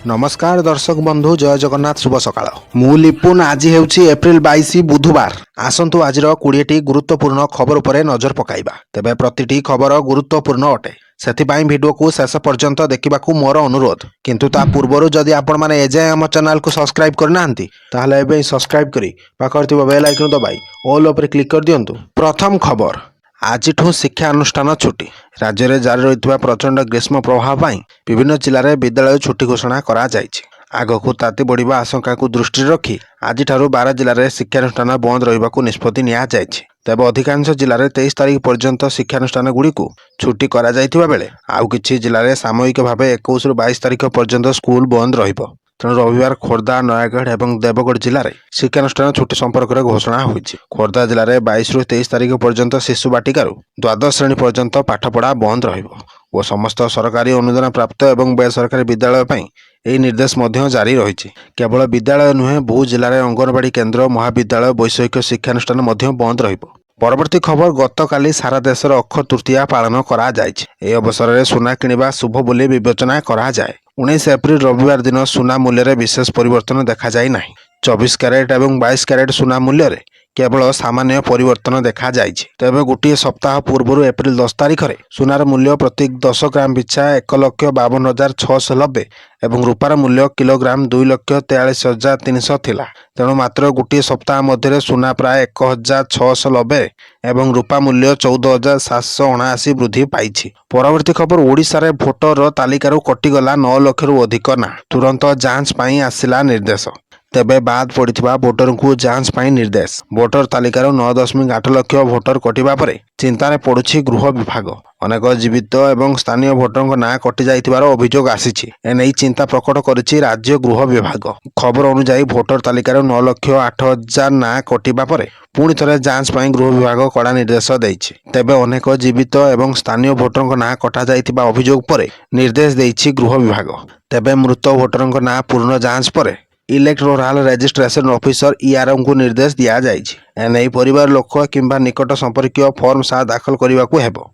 नमस्कार दर्शक बंधु जय जगन्नाथ शुभ सकाळ मु लिपुन आज हेउछि एप्रिल 22 बुधवार आसंतु आजिर 20टी गुरुत्वपूर्ण खबर उपरे नजर पकाइबा तेबे प्रतिटी खबर गुरुत्वपूर्ण अटे सेथिपाई भिडियो को शेष पर्यंत देखिबाकू मोर अनुरोध किंतु ता पूर्वरु जदि आपण माने एजे हम चैनल को सब्सक्राइब करनांती ताहले एबे सब्सक्राइब करी पाखर थिबा बेल आइकन दबाई ऑल उपरे क्लिक कर दियंतु। प्रथम खबर आजिठू शिक्षा अनुष्ठान छुट्टी राज्य में जारी रही प्रचंड ग्रीष्म प्रभाव पर विभिन्न जिले में विद्यालय छुट्टी घोषणा करा जायछि। आगकू ताती बढ़िबा आशंका को दृष्टि रखी आज 12 जिले में शिक्षानुष्ठान बंद रहिबाकू निष्पत्ति निया जायछि। तेबे अधिकांश जिले में 23 तारिख पर्यंत शिक्षानुष्ठान गुड़िक छुट्टी करा जायथिबा बेले आउ किछि जिले में सामयिक भाव 21 ରୁ 22 तारिख पर्यंत स्कूल बंद रहिबो। तेणु रविवार खोर्धा नयागढ़ और देवगढ़ जिले में शिक्षानुष्ठान छुट्टी संपर्क में घोषणा होईछि। खोर्धा जिले में 22 ରୁ 23 तारिख पर्यंत शिशु बाटिकारु द्वादश श्रेणी पर्यंत पाठपढ़ा बंद रहिबो और समस्त सरकारी अनुदान प्राप्त और बेसरकारी विद्यालय पर यह निर्देश जारी रही। केवल विद्यालय नुहे बहु जिले में अंगनवाड़ी केन्द्र महाविद्यालय वैषयिक शिक्षानुष्ठान बंद रहिबो। परवर्ती खबर गतकाली सारा देश अक्षय तृतीया पालन करा जायछि। एही अवसर में सुना किनिबा शुभ बोली विवेचना करा जाए। 19 एप्रिल रविवार दिन सुना मूल्य में विशेष परिवर्तन देखा जाए नहीं। 24 कैरेट और 22 कैरेट सुना मूल्य में केवल सामान्य परिवर्तन देखा जायछि। तेबे गोटे सप्ताह पूर्व एप्रिल 10 तारिख में सुनार मूल्य प्रति 10 ग्राम पिछा 1,52,690 और रूपार मूल्य किलोग्राम 2,43,300 थिला। तेणु मात्र गोटे सप्ताह मध्य सुना प्राय 1,690 और रूपा मूल्य 14,779 वृद्धि पाई। परवर्ती खबर ओडिशा रे भोटर तालिकारु कटिगला 9 लाख रु अधिक ना तुरंत जांच पाई आसिला निर्देश। तेबे बाद पड़िथिबा वोटर को जांच पाई निर्देश। वोटर तालिकार 9.8 लाख भोटर कटिबा परे चिंतार पड़ुछि गृह विभाग। अनेक जीवित और स्थानीय भोटर ना कटि जाइथिबार अभियोग आसीछि। एनै चिंता प्रकट करिछि राज्य गृह विभाग। खबर अनुसार भोटर तालिकार 9,08,000 ना कटिबा परे पुणी थरे जांच पाई गृह विभाग कड़ा निर्देश दैछि। तेबे अनेक जीवित और स्थानीय भोटर ना कटा जाइथिबा अभियोग परे निर्देश दैछि गृह विभाग। तेबे मृत भोटर ना पूर्ण जांच परे इलेक्टोराल रजिस्ट्रेशन ऑफिसर ईआरएम को निर्देश दिया जायछि। एनै परिवार लोक किंबा निकट संपर्कीय फॉर्म 7 दाखल करने को हेबो।